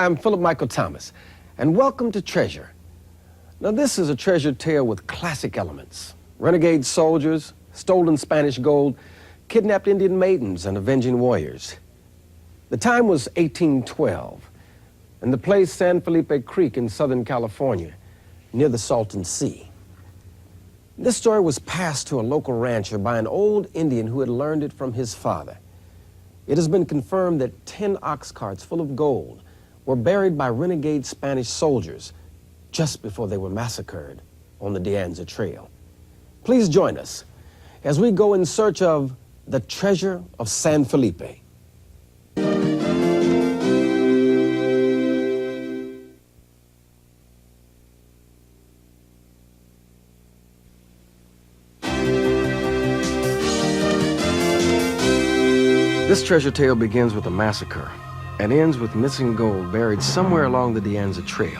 I'm Philip Michael Thomas, and welcome to Treasure. Now, this is a treasure tale with classic elements. Renegade soldiers, stolen Spanish gold, kidnapped Indian maidens, and avenging warriors. The time was 1812, and the place San Felipe Creek in Southern California, near the Salton Sea. This story was passed to a local rancher by an old Indian who had learned it from his father. It has been confirmed that 10 ox carts full of gold were buried by renegade Spanish soldiers just before they were massacred on the De Anza Trail. Please join us as we go in search of the treasure of San Felipe. This treasure tale begins with a massacre and ends with missing gold buried somewhere along the De Anza Trail.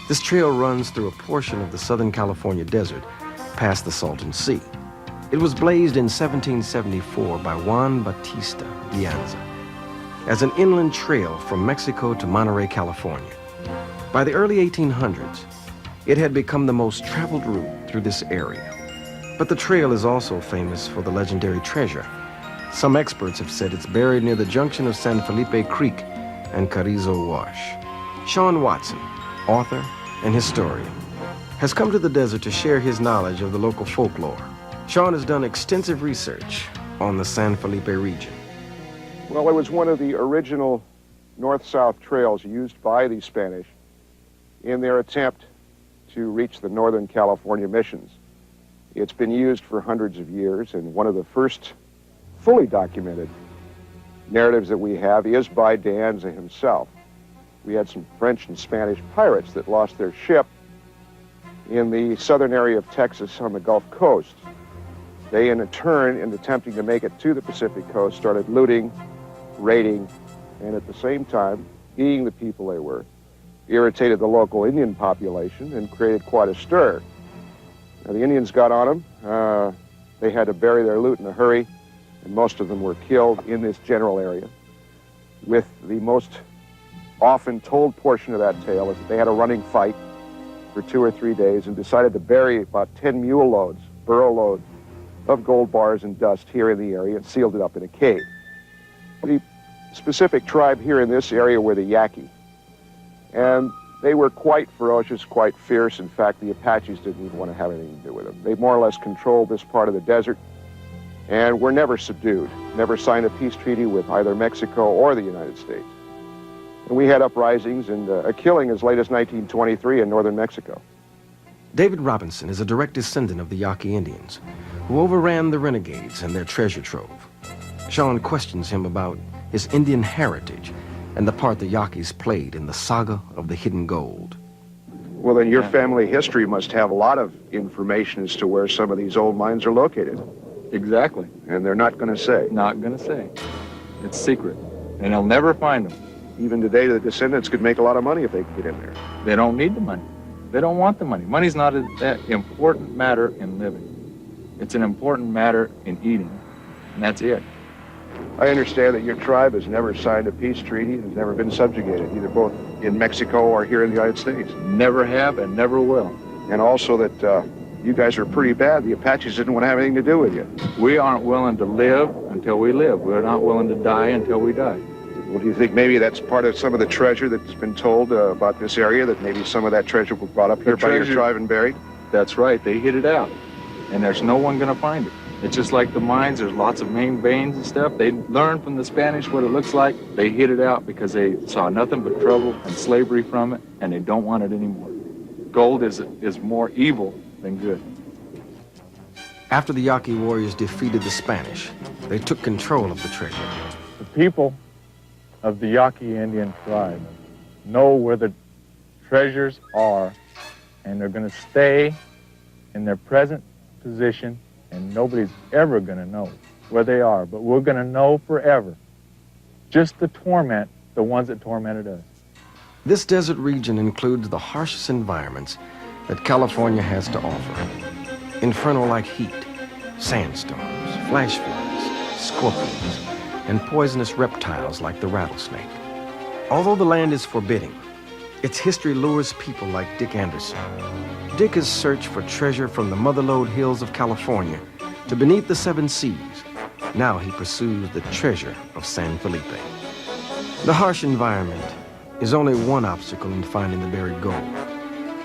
This trail runs through a portion of the Southern California desert past the Salton Sea. It was blazed in 1774 by Juan Bautista de Anza as an inland trail from Mexico to Monterey, California. By the early 1800s, it had become the most traveled route through this area. But the trail is also famous for the legendary treasure. Some experts have said it's buried near the junction of San Felipe Creek and Carrizo Wash. Sean Watson, author and historian, has come to the desert to share his knowledge of the local folklore. Sean has done extensive research on the San Felipe region. Well, it was one of the original north-south trails used by the Spanish in their attempt to reach the Northern California missions. It's been used for hundreds of years, and one of the first fully documented narratives that we have is by De Anza himself. We had some French and Spanish pirates that lost their ship in the southern area of Texas on the Gulf Coast. They, in turn, in attempting to make it to the Pacific coast, started looting, raiding, and at the same time, being the people they were, irritated the local Indian population and created quite a stir. Now, the Indians got on them. They had to bury their loot in a hurry, and most of them were killed in this general area. With the most often told portion of that tale is that they had a running fight for 2 or 3 days and decided to bury about 10 mule loads, burro loads, of gold bars and dust here in the area and sealed it up in a cave. The specific tribe here in this area were the Yaqui, and they were quite ferocious, quite fierce. In fact, the Apaches didn't even want to have anything to do with them. They more or less controlled this part of the desert and were never subdued, never signed a peace treaty with either Mexico or the United States. And we had uprisings and a killing as late as 1923 in northern Mexico. David Robinson is a direct descendant of the Yaqui Indians who overran the renegades and their treasure trove. Sean questions him about his Indian heritage and the part the Yaquis played in the saga of the hidden gold. Well, then your family history must have a lot of information as to where some of these old mines are located. Exactly. And they're not going to say. Not going to say. It's secret. And they'll never find them. Even today, the descendants could make a lot of money if they could get in there. They don't need the money. They don't want the money. Money's not that important matter in living. It's an important matter in eating. And that's it. I understand that your tribe has never signed a peace treaty and has never been subjugated, either both in Mexico or here in the United States. Never have and never will. And also that you guys are pretty bad. The Apaches didn't want to have anything to do with you. We aren't willing to live until we live. We're not willing to die until we die. Well, do you think maybe that's part of some of the treasure that's been told about this area, that maybe some of that treasure was brought up here by your tribe and buried? That's right. They hid it out. And there's no one going to find it. It's just like the mines. There's lots of main veins and stuff. They learned from the Spanish what it looks like. They hid it out because they saw nothing but trouble and slavery from it, and they don't want it anymore. Gold is more evil than good. After the Yaqui warriors defeated the Spanish, they took control of the treasure. The people of the Yaqui Indian tribe know where the treasures are, and they're going to stay in their present position, and nobody's ever going to know where they are. But we're going to know forever, just to torment the ones that tormented us. This desert region includes the harshest environments that California has to offer. Inferno-like heat, sandstorms, flash floods, scorpions, and poisonous reptiles like the rattlesnake. Although the land is forbidding, its history lures people like Dick Anderson. Dick has searched for treasure from the Motherlode Hills of California to beneath the 7 seas. Now he pursues the treasure of San Felipe. The harsh environment is only one obstacle in finding the buried gold.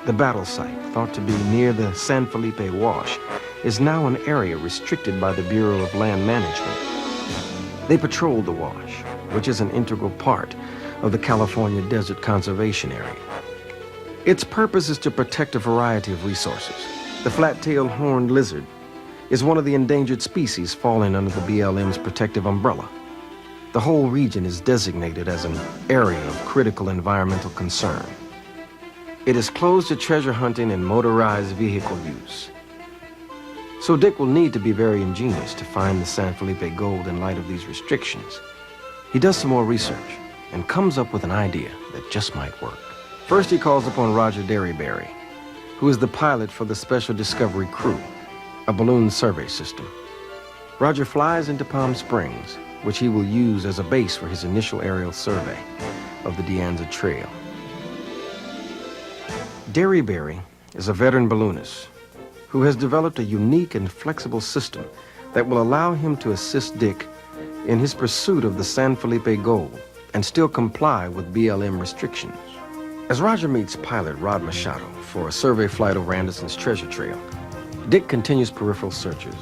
The battle site, thought to be near the San Felipe Wash, is now an area restricted by the Bureau of Land Management. They patrol the wash, which is an integral part of the California Desert Conservation Area. Its purpose is to protect a variety of resources. The flat-tailed horned lizard is one of the endangered species falling under the BLM's protective umbrella. The whole region is designated as an area of critical environmental concern. It is closed to treasure hunting and motorized vehicle use. So Dick will need to be very ingenious to find the San Felipe gold in light of these restrictions. He does some more research and comes up with an idea that just might work. First, he calls upon Roger Derryberry, who is the pilot for the Special Discovery Crew, a balloon survey system. Roger flies into Palm Springs, which he will use as a base for his initial aerial survey of the De Anza Trail. Derryberry is a veteran balloonist who has developed a unique and flexible system that will allow him to assist Dick in his pursuit of the San Felipe gold and still comply with BLM restrictions. As Roger meets pilot Rod Machado for a survey flight over Anderson's treasure trail, Dick continues peripheral searches.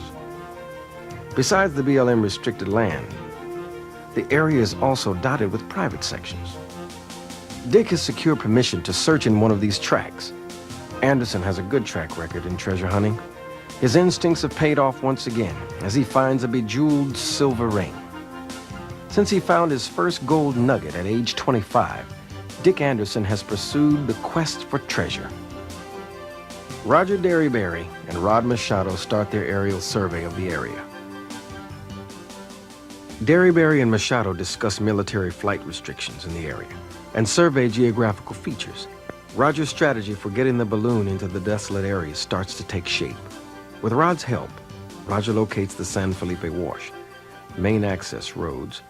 Besides the BLM restricted land, the area is also dotted with private sections. Dick has secured permission to search in one of these tracks. Anderson has a good track record in treasure hunting. His instincts have paid off once again as he finds a bejeweled silver ring. Since he found his first gold nugget at age 25, Dick Anderson has pursued the quest for treasure. Roger Derryberry and Rod Machado start their aerial survey of the area. Derryberry and Machado discuss military flight restrictions in the area and survey geographical features. Roger's strategy for getting the balloon into the desolate area starts to take shape. With Rod's help, Roger locates the San Felipe Wash, main access roads,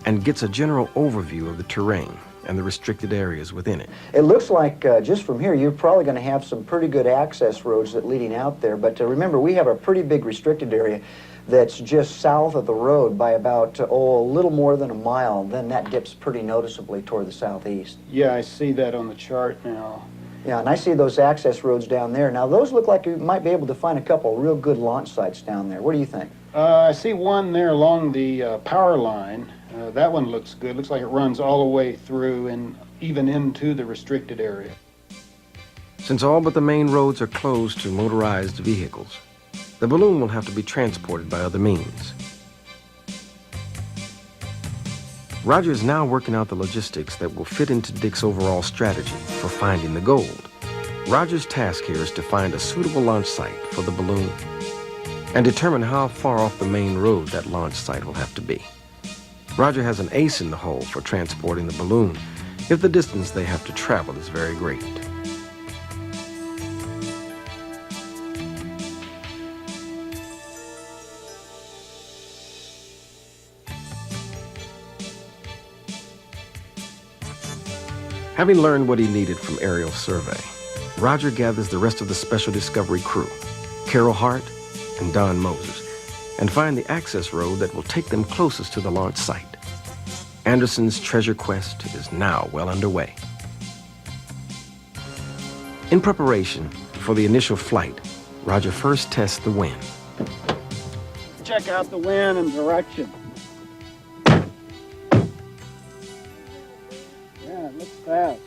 and gets a general overview of the terrain and the restricted areas within it. It looks like just from here, you're probably going to have some pretty good access roads that leading out there. But remember, we have a pretty big restricted area that's just south of the road by about, a little more than a mile. Then that dips pretty noticeably toward the southeast. Yeah, I see that on the chart now. Yeah, and I see those access roads down there. Now, those look like you might be able to find a couple real good launch sites down there. What do you think? I see one there along the power line. That one looks good. Looks like it runs all the way through and even into the restricted area. Since all but the main roads are closed to motorized vehicles, the balloon will have to be transported by other means. Roger is now working out the logistics that will fit into Dick's overall strategy for finding the gold. Roger's task here is to find a suitable launch site for the balloon and determine how far off the main road that launch site will have to be. Roger has an ace in the hole for transporting the balloon if the distance they have to travel is very great. Having learned what he needed from aerial survey, Roger gathers the rest of the Special Discovery crew, Carol Hart and Don Moses, and find the access road that will take them closest to the launch site. Anderson's treasure quest is now well underway. In preparation for the initial flight, Roger first tests the wind. Check out the wind and direction. Yeah, it looks fast.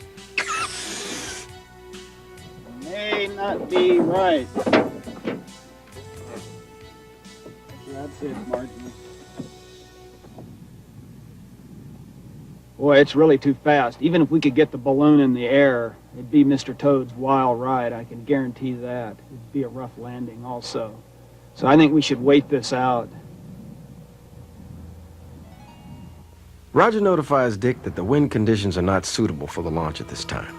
May not be right. That's it, Martin. Boy, it's really too fast. Even if we could get the balloon in the air, it'd be Mr. Toad's wild ride. I can guarantee that. It'd be a rough landing also. So I think we should wait this out. Roger notifies Dick that the wind conditions are not suitable for the launch at this time.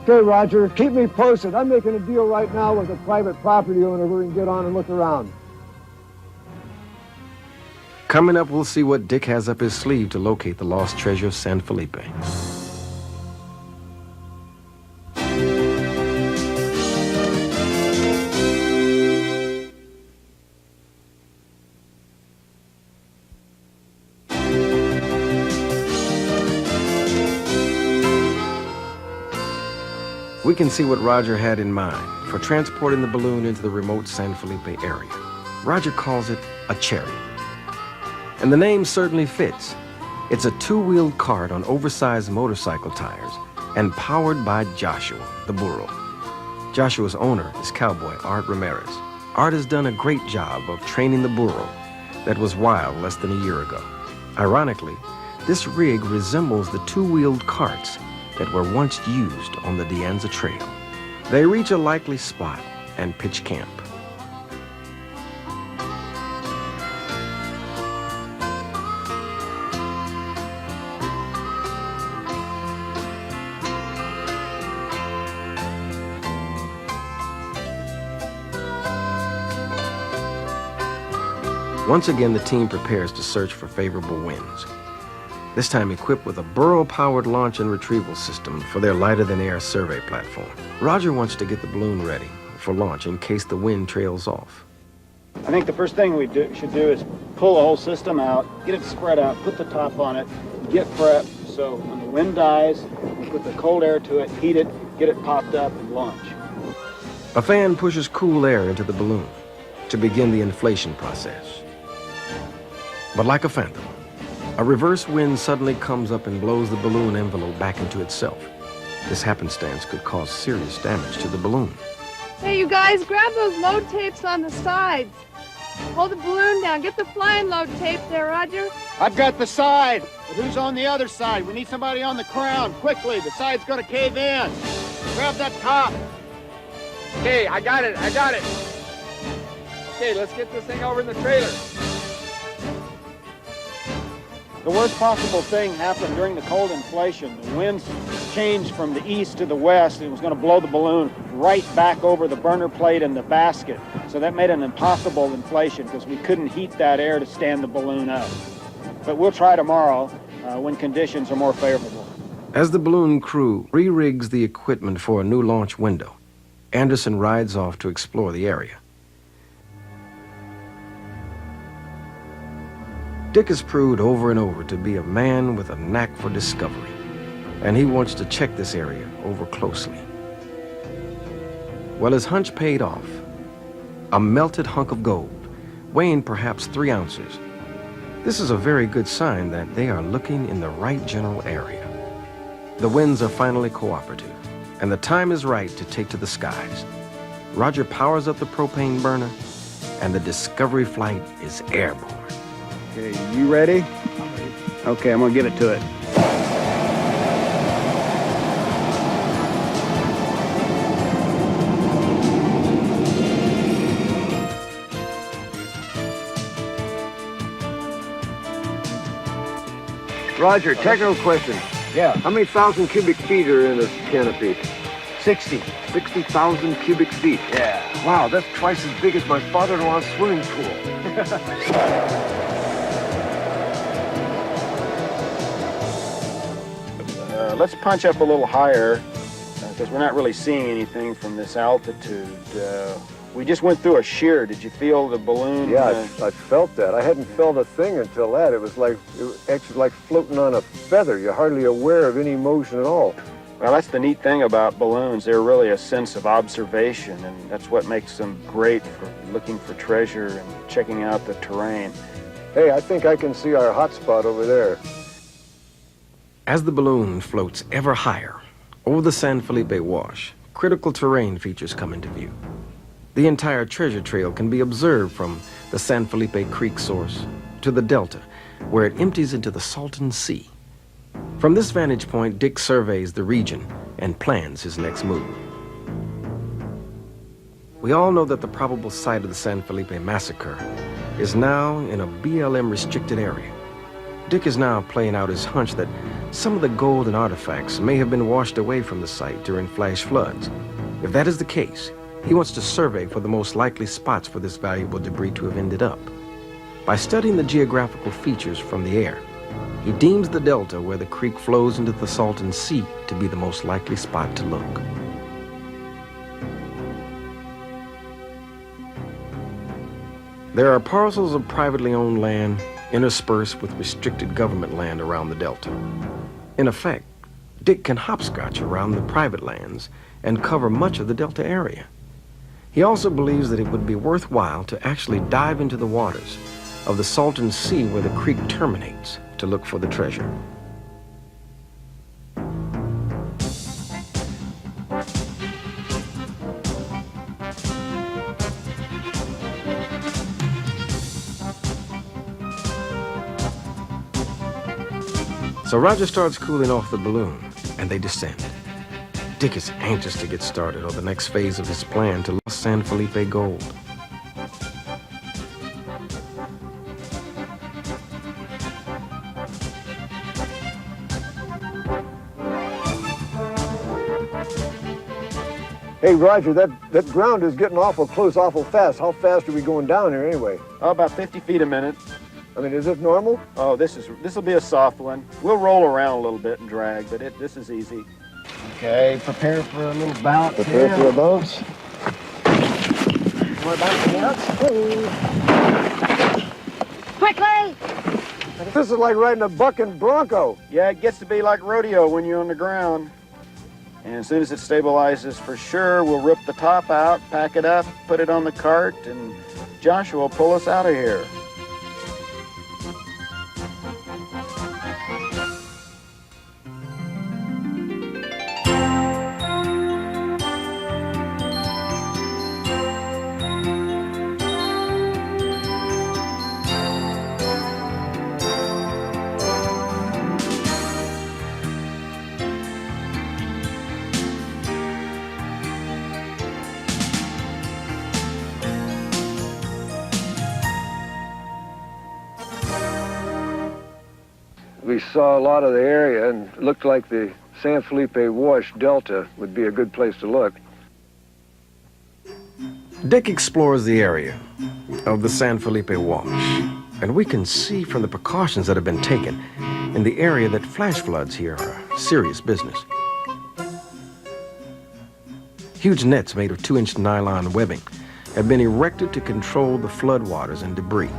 Okay, Roger, keep me posted. I'm making a deal right now with a private property owner where we can get on and look around. Coming up, we'll see what Dick has up his sleeve to locate the lost treasure of San Felipe. We can see what Roger had in mind for transporting the balloon into the remote San Felipe area. Roger calls it a chariot. And the name certainly fits. It's a two-wheeled cart on oversized motorcycle tires and powered by Joshua, the burro. Joshua's owner is cowboy Art Ramirez. Art has done a great job of training the burro that was wild less than a year ago. Ironically, this rig resembles the two-wheeled carts that were once used on the De Anza Trail. They reach a likely spot and pitch camp. Once again, the team prepares to search for favorable winds. This time equipped with a burro-powered launch and retrieval system for their lighter-than-air survey platform. Roger wants to get the balloon ready for launch in case the wind trails off. I think the first thing we should do is pull the whole system out, get it spread out, put the top on it, get prepped, so when the wind dies, we put the cold air to it, heat it, get it popped up, and launch. A fan pushes cool air into the balloon to begin the inflation process. But like a phantom, a reverse wind suddenly comes up and blows the balloon envelope back into itself. This happenstance could cause serious damage to the balloon. Hey, you guys, grab those load tapes on the sides. Hold the balloon down. Get the flying load tape there, Roger. I've got the side, but who's on the other side? We need somebody on the crown, quickly. The side's gonna cave in. Grab that top. Okay, I got it. Okay, let's get this thing over in the trailer. The worst possible thing happened during the cold inflation. The winds changed from the east to the west. It was going to blow the balloon right back over the burner plate and the basket. So that made an impossible inflation because we couldn't heat that air to stand the balloon up. But we'll try tomorrow when conditions are more favorable. As the balloon crew re-rigs the equipment for a new launch window, Anderson rides off to explore the area. Dick has proved over and over to be a man with a knack for discovery, and he wants to check this area over closely. Well, his hunch paid off. A melted hunk of gold, weighing perhaps 3 ounces. This is a very good sign that they are looking in the right general area. The winds are finally cooperative, and the time is right to take to the skies. Roger powers up the propane burner, and the Discovery flight is airborne. Okay, you ready? I'm ready. Okay, I'm gonna give it to it. Roger, technical question. Yeah. How many thousand cubic feet are in this canopy? 60. 60,000 cubic feet. Yeah. Wow, that's twice as big as my father-in-law's swimming pool. Let's punch up a little higher because we're not really seeing anything from this altitude. We just went through a shear. Did you feel the balloon? Yeah, I felt that. I hadn't felt a thing until that. It was actually like floating on a feather. You're hardly aware of any motion at all. Well, that's the neat thing about balloons. They're really a sense of observation, and that's what makes them great for looking for treasure and checking out the terrain. Hey, I think I can see our hot spot over there. As the balloon floats ever higher over the San Felipe Wash, critical terrain features come into view. The entire treasure trail can be observed from the San Felipe Creek source to the delta, where it empties into the Salton Sea. From this vantage point, Dick surveys the region and plans his next move. We all know that the probable site of the San Felipe massacre is now in a BLM restricted area. Dick is now playing out his hunch that some of the gold and artifacts may have been washed away from the site during flash floods. If that is the case, he wants to survey for the most likely spots for this valuable debris to have ended up. By studying the geographical features from the air, he deems the delta where the creek flows into the Salton Sea to be the most likely spot to look. There are parcels of privately owned land interspersed with restricted government land around the delta. In effect, Dick can hopscotch around the private lands and cover much of the delta area. He also believes that it would be worthwhile to actually dive into the waters of the Salton Sea where the creek terminates to look for the treasure. So Roger starts cooling off the balloon, and they descend. Dick is anxious to get started on the next phase of his plan to lost San Felipe gold. Hey, Roger, that ground is getting awful close, awful fast. How fast are we going down here anyway? Oh, about 50 feet a minute. I mean, is this normal? Oh, this will be a soft one. We'll roll around a little bit and drag, but this is easy. Okay, prepare for a little bounce. Prepare for a bounce. More bounce. Quickly! This is like riding a bucking bronco. Yeah, it gets to be like rodeo when you're on the ground. And as soon as it stabilizes for sure, we'll rip the top out, pack it up, put it on the cart, and Joshua will pull us out of here. We saw a lot of the area and it looked like the San Felipe Wash Delta would be a good place to look. Dick explores the area of the San Felipe Wash, and we can see from the precautions that have been taken in the area that flash floods here are serious business. Huge nets made of 2-inch nylon webbing have been erected to control the floodwaters and debris.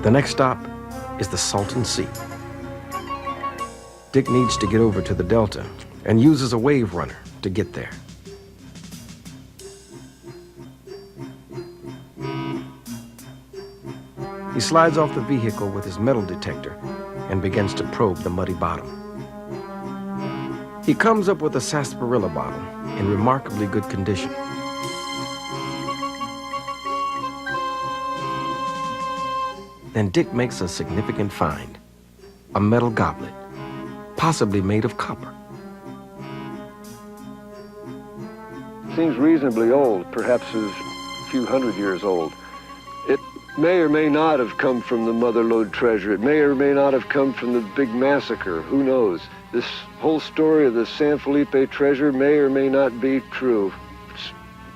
The next stop is the Salton Sea. Dick needs to get over to the delta and uses a wave runner to get there. He slides off the vehicle with his metal detector and begins to probe the muddy bottom. He comes up with a sarsaparilla bottle in remarkably good condition. Then Dick makes a significant find, a metal goblet, possibly made of copper. Seems reasonably old, perhaps a few hundred years old. It may or may not have come from the Mother Lode treasure. It may or may not have come from the big massacre. Who knows? This whole story of the San Felipe treasure may or may not be true.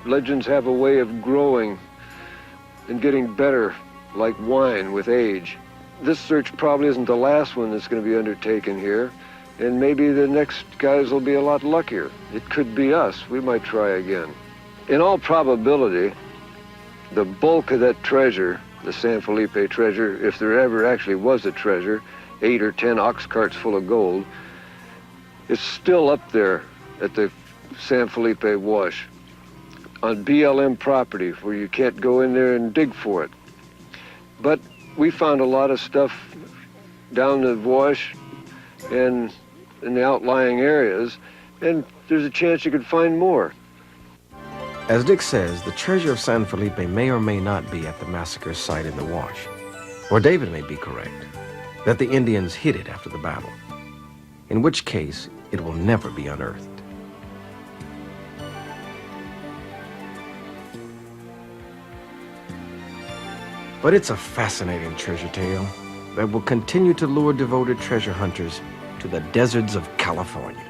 Legends have a way of growing and getting better, like wine with age. This search probably isn't the last one that's going to be undertaken here, and maybe the next guys will be a lot luckier. It could be us. We might try again. In all probability, the bulk of that treasure, the San Felipe treasure, if there ever actually was a treasure, 8 or 10 ox carts full of gold, is still up there at the San Felipe Wash on BLM property where you can't go in there and dig for it. But we found a lot of stuff down the wash and in the outlying areas, and there's a chance you could find more. As Dick says, the treasure of San Felipe may or may not be at the massacre site in the wash. Or David may be correct, that the Indians hid it after the battle, in which case it will never be unearthed. But it's a fascinating treasure tale that will continue to lure devoted treasure hunters to the deserts of California.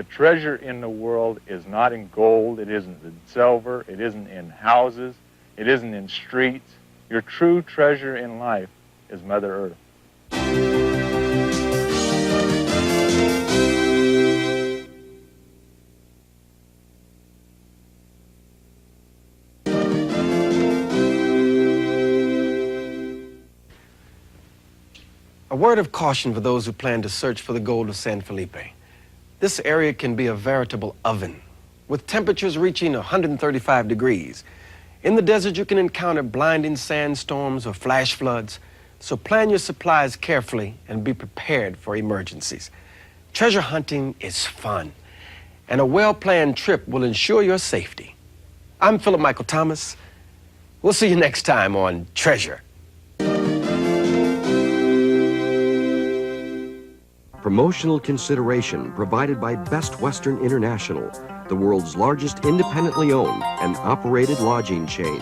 treasure in the world is not in gold, it isn't in silver, it isn't in houses, it isn't in streets. Your true treasure in life is Mother Earth. A word of caution for those who plan to search for the gold of San Felipe. This area can be a veritable oven, with temperatures reaching 135 degrees. In the desert, you can encounter blinding sandstorms or flash floods, so plan your supplies carefully and be prepared for emergencies. Treasure hunting is fun, and a well-planned trip will ensure your safety. I'm Philip Michael Thomas. We'll see you next time on Treasure. Promotional consideration provided by Best Western International, the world's largest independently owned and operated lodging chain.